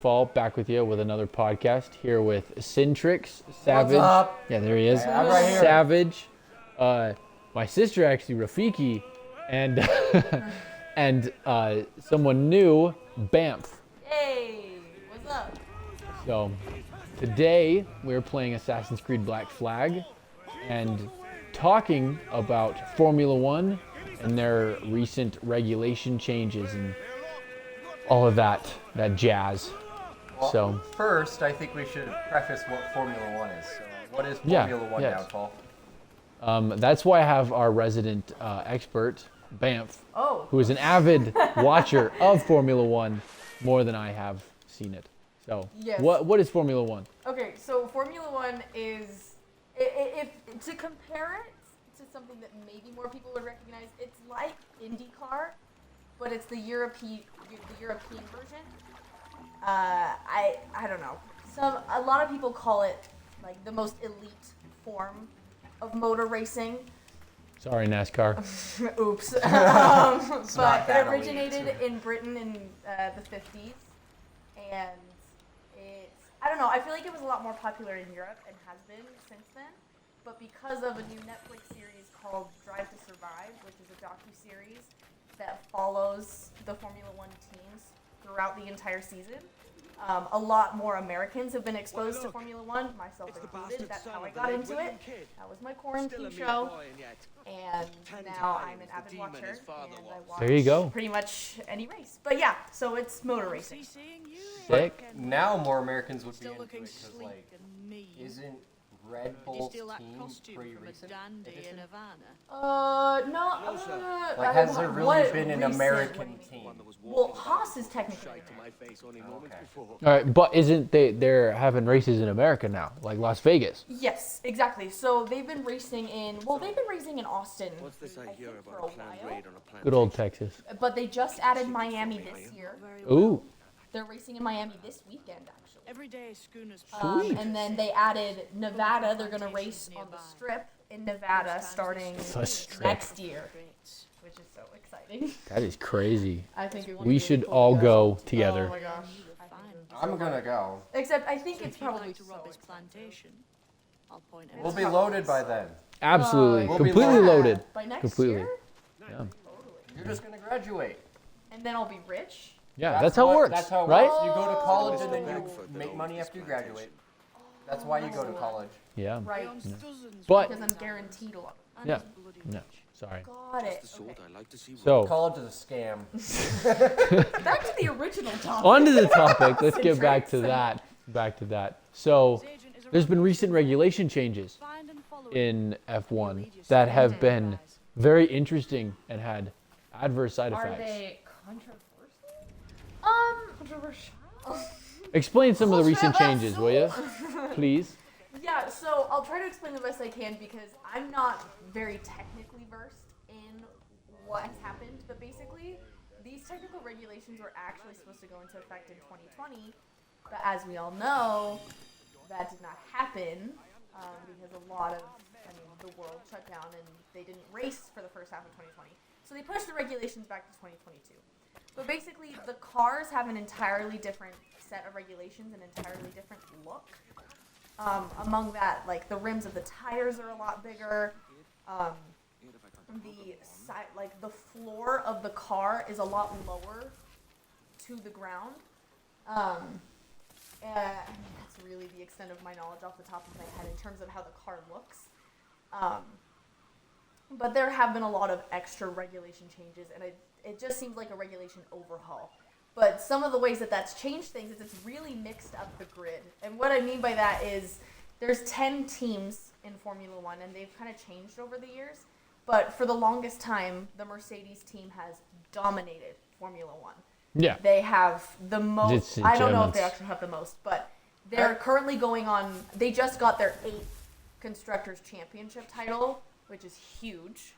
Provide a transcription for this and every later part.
Fall back with you with another podcast here with Cintrix, Savage. What's up? Yeah, there he is. I'm right here. Savage. My sister actually, Rafiki, and and someone new, Bamf. Hey, what's up? So today we're playing Assassin's Creed Black Flag and talking about Formula One and their recent regulation changes and all of that jazz. Well, So first, I think we should preface what Formula One is. So, what is Formula One yes. now, Paul? That's why I have our resident expert, Bamf, Oh, who is an avid watcher of Formula One, more than I have seen it. So, Yes. what is Formula One? okay. So Formula One is, if to compare it to something that maybe more people would recognize, it's like IndyCar, but it's the European version. I don't know. A lot of people call it like the most elite form of motor racing. Sorry, NASCAR. Oops. not But that it elite. originated in Britain in the 50s, and I don't know, I feel like it was a lot more popular in Europe and has been since then, but because of a new Netflix series called Drive to Survive, which is a docu-series that follows the Formula One teams throughout the entire season, a lot more Americans have been exposed to Formula One, myself included. That's how I got into it. That was my quarantine show, and now I'm an avid watcher, and I watch There you go. pretty much any race. But yeah, so it's motor racing. Sick. Now more Americans would be Still into it looking because, sleek like, and mean. isn't Red Did you Bull's steal that team costume pretty from a recent? dandy addition? in Havana? No. Like, has there really what been an recent- American team? Well, Haas is technically American. Okay. All right, but isn't they're having races in America now, like Las Vegas? Yes, exactly. So they've been racing in Austin, What's this I I hear think, for about a a planned while. raid on a plantation? Good old Texas. But they just added Miami this year. Ooh, They're racing in Miami this weekend, actually. Every day schooners Sweet. And then they added Nevada. They're going to race on the Strip in Nevada starting The Strip. next year, which is so exciting. that is crazy. I think it would We be should really cool all to go Oh together. my gosh. I'm gonna go. Except I think So it's if you'd probably like to so rob his expensive. plantation, I'll point We'll out. be loaded by then. Absolutely, We'll be completely loaded. loaded. By next Completely. year? Yeah, Totally. You're just gonna graduate. And then I'll be rich? yeah, that's how it what- works, That's how it right? works. You go to college and then Oh. you make money after you graduate. That's why you go to college. Yeah, Right. but Because I'm guaranteed a lot. yeah, no, sorry. Got it. The sort Okay. I like to see. So College is a scam. Back to the original topic. on to the topic. Let's get back to Cintrix. that. Back to that. So there's been recent regulation changes in F1 that have been very interesting and had adverse side Are effects. they controversial? Controversial. Explain some of the recent changes, will you? Please. Yeah, so I'll try to explain the best I can because I'm not very technically versed in what has happened, but basically these technical regulations were actually supposed to go into effect in 2020, but as we all know, that did not happen because the world shut down and they didn't race for the first half of 2020. So they pushed the regulations back to 2022. But basically, the cars have an entirely different set of regulations, an entirely different look. Among that, like the rims of the tires are a lot bigger. The floor of the car is a lot lower to the ground. That's really the extent of my knowledge off the top of my head in terms of how the car looks. But there have been a lot of extra regulation changes, and it just seems like a regulation overhaul. But some of the ways that that's changed things is it's really mixed up the grid. And what I mean by that is there's 10 teams in Formula One, and they've kind of changed over the years. But for the longest time, the Mercedes team has dominated Formula One. Yeah. They have the most. It's I don't know if they Germans. actually have the most, but they're currently going on. They just got their 8th Constructors Championship title, which is huge.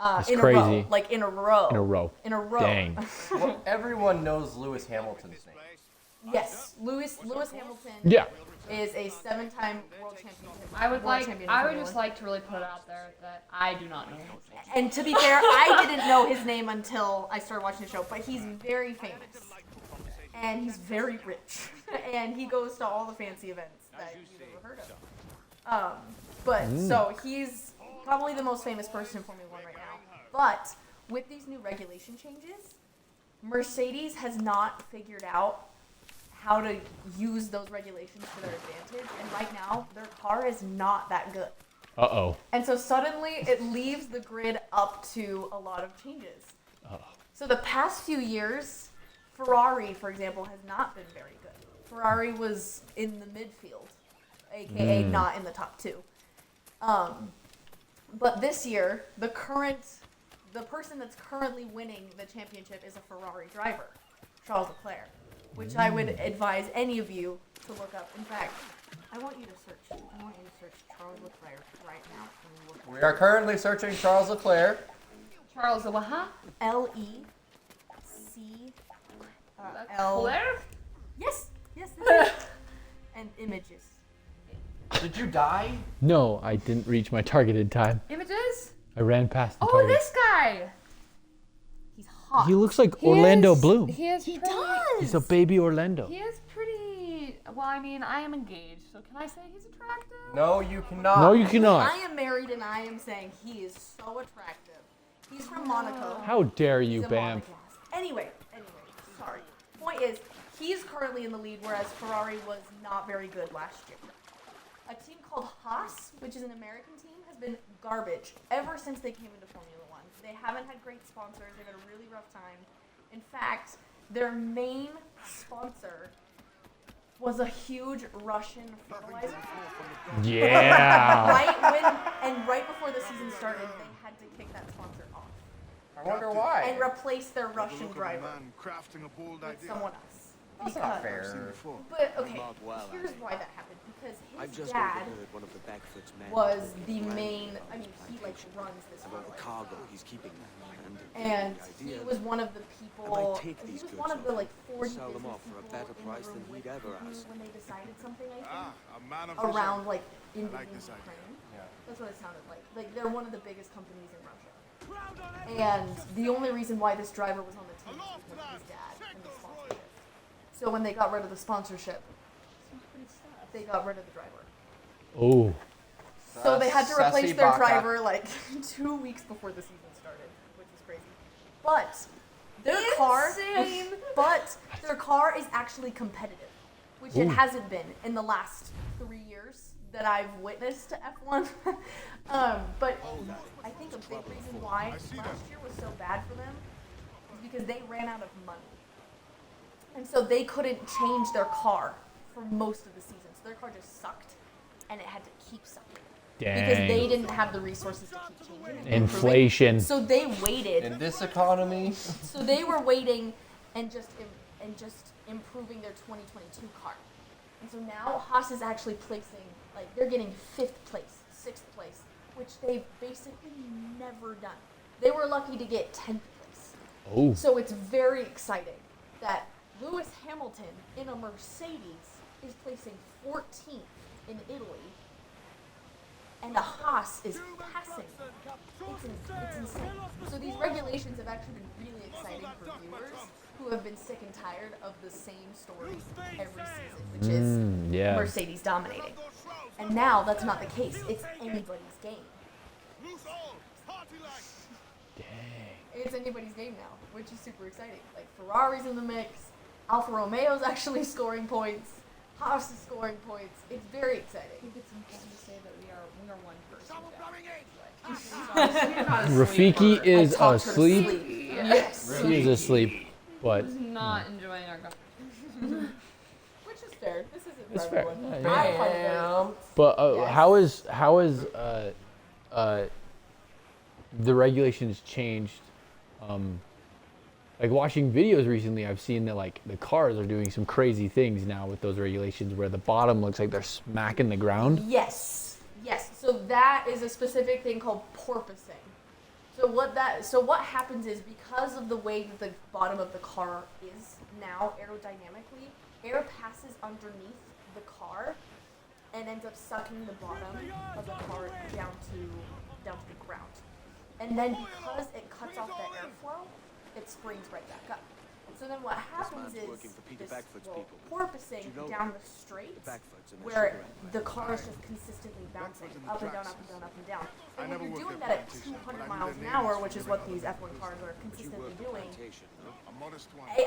That's in crazy. a row, like in a row. In a row. In a row. Dang. Well, everyone knows Lewis Hamilton's name. Yes, Lewis Hamilton Yeah. is a 7-time world champion. I would world champion in I would Formula just One. like to really put it out there that I do not know his name. And to be fair, I didn't know his name until I started watching the show, but he's very famous. and he's very rich, and he goes to all the fancy events that you've ever heard of. So he's probably the most famous person in Formula One right now. But with these new regulation changes, Mercedes has not figured out how to use those regulations to their advantage, and right now their car is not that good. Uh-oh. And so suddenly it leaves the grid up to a lot of changes. So the past few years, Ferrari, for example, has not been very good. Ferrari was in the midfield, aka not in the top two. But this year, the person that's currently winning the championship is a Ferrari driver, Charles Leclerc, which I would advise any of you to look up. In fact, I want you to search Charles Leclerc right now. We are currently searching Charles Leclerc. Charles Waha? L-E-C Leclerc? Yes, yes. And images. Did you die? No, I didn't reach my targeted time. Images? I ran past the Oh, target. this guy! He's hot. He looks like Orlando Bloom. He is He pretty, does. He's a baby Orlando. He is pretty. Well, I mean, I am engaged, so can I say he's attractive? No, you cannot. No, you cannot. I am married and I am saying he is so attractive. He's from Monaco. How dare you, He's a Bam? Monegasque. Anyway, sorry. Point is, he's currently in the lead, whereas Ferrari was not very good last year. A team called Haas, which is an American team, has been garbage ever since they came into Formula One. They haven't had great sponsors. They've had a really rough time. In fact, their main sponsor was a huge Russian fertilizer. Yeah. Right before the season started, they had to kick that sponsor off I wonder why. and replace their Russian driver with someone else. That's not fair. But okay, here's why that happened. Because his dad was the main. I mean, he like runs this cargo he's keeping there. and he was one of the people. He was one of the like 40 Sell them business off for a people better in the price room than with he'd ever who ask. when they decided something. I think Around around like invading this idea. Ukraine. Yeah. That's what it sounded like. Like they're one of the biggest companies in Russia. And the only reason why this driver was on the team was because of his dad and the sponsorship. So when they got rid of the sponsorship, they got rid of the driver. Oh. So they had to replace Sassy their baka. driver like 2 weeks before the season started, which is crazy. But their car is actually competitive, which it Ooh. hasn't been in the last 3 years that I've witnessed to F1. But I think a big reason why last year was so bad for them is because they ran out of money. And so they couldn't change their car for most of the season. So their car just sucked, and it had to keep sucking. Because they Dang. didn't have the resources to keep changing it. and improving. Inflation. So they waited. In this economy, So they were waiting and just improving their 2022 car. And so now Haas is actually placing, like, they're getting 5th place, 6th place, which they've basically never done. They were lucky to get 10th place. Oh. So it's very exciting that Lewis Hamilton in a Mercedes is placing 14th in Italy, and a Haas is passing them. It's insane. So these regulations have actually been really exciting for viewers who have been sick and tired of the same story every season, which is Yeah. Mercedes dominating. And now that's not the case. It's anybody's game. It's anybody's game now, which is super exciting. Like Ferrari's in the mix, Alfa Romeo's actually scoring points, Haas is scoring points. It's very exciting. I think it's important to say that we are one person. Rafiki is talked her to asleep. sleep. Yes. He is asleep, but Who's not enjoying our conversation. Which is fair. This isn't It's for fair. everyone. Yeah, I find it very but Yes. how is the regulations changed? Like watching videos recently, I've seen that like the cars are doing some crazy things now with those regulations, where the bottom looks like they're smacking the ground. Yes. So that is a specific thing called porpoising. So what happens is, because of the way that the bottom of the car is now aerodynamically, air passes underneath the car and ends up sucking the bottom of the car down to the ground. And then because it cuts off that airflow, it springs right back up. So then what happens man's is working for Peter this Bagford's well, people. porpoising Do you know down the straight Bagfords and their where cigarette the car is just consistently bouncing up and down, up and down, up and down. And when you're doing that at 200 miles an hour, which is what these F1 cars are consistently doing,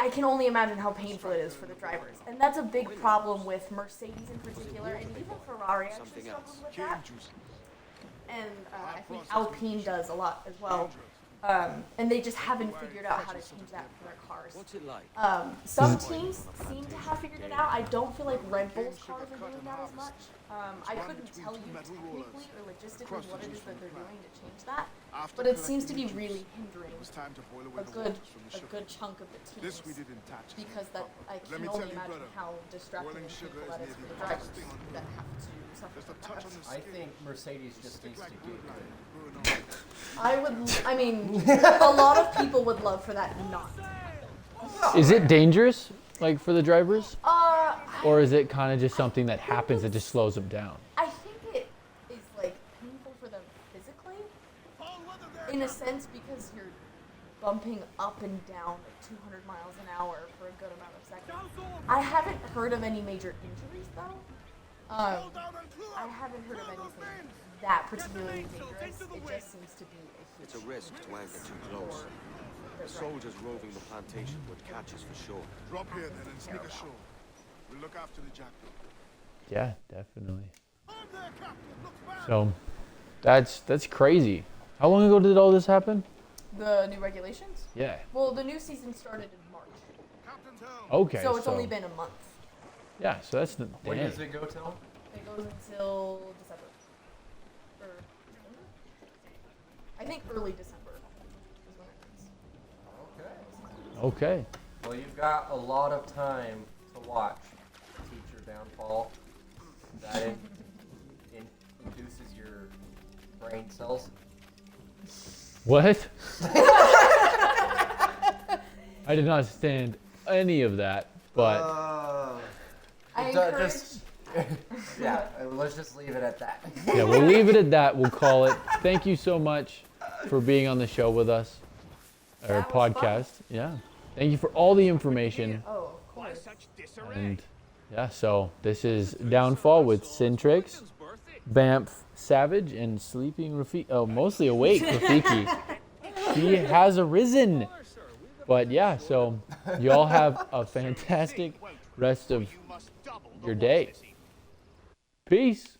I can only imagine how painful it is for the drivers. And that's a big problem with Mercedes in particular, and even Ferrari actually struggles with that. And I think Alpine does a lot as well. And they just haven't figured out how to change that for their cars. What's it like? Some teams seem to have figured it out. I don't feel like Red Bull's cars are doing that as much. I couldn't tell you technically or logistically what it is that they're doing to change that, but it seems to be really hindering a good chunk of the teams because that I can only imagine how distracting and painful that is for the drivers that have to suffer from that. I think Mercedes just needs to get good. I mean, a lot of people would love for that not to happen. Is it dangerous, like for the drivers, Uh, or is it kind of just something that happens that just slows them down? I think it is like painful for them physically, in a sense, because you're bumping up and down at 200 miles an hour for a good amount of seconds. I haven't heard of any major injuries though. I haven't heard of anything that particularly dangerous. It just seems to be a huge It's a risk to anchor too close. for The soldiers roving the plantation would catch us for sure. Drop here then and sneak ashore. We'll look after the jackal. Yeah, definitely. So, that's crazy. How long ago did all this happen? The new regulations? Yeah. Well, the new season started in March, Captain's helm. Okay. so it's only been a month. Yeah. So that's the. When Dang. does it go till? It goes until December. Or December? I think early December is when it ends. Okay. Okay. Well, you've got a lot of time to watch Teacher Downfall. That induces your brain cells. What? I did not understand any of that, but I Ju- encourage. just- yeah, let's just leave it at that. yeah, we'll leave it at that. We'll call it. Thank you so much for being on the show with us, our That was podcast. Yeah. Thank you for all the information. Oh, of course. And yeah, so this is Downfall with Cintrix, Bamf Savage, and Sleeping Rafiki. Oh, mostly awake Rafiki. He has arisen. But yeah, so you all have a fantastic rest of your day. Peace.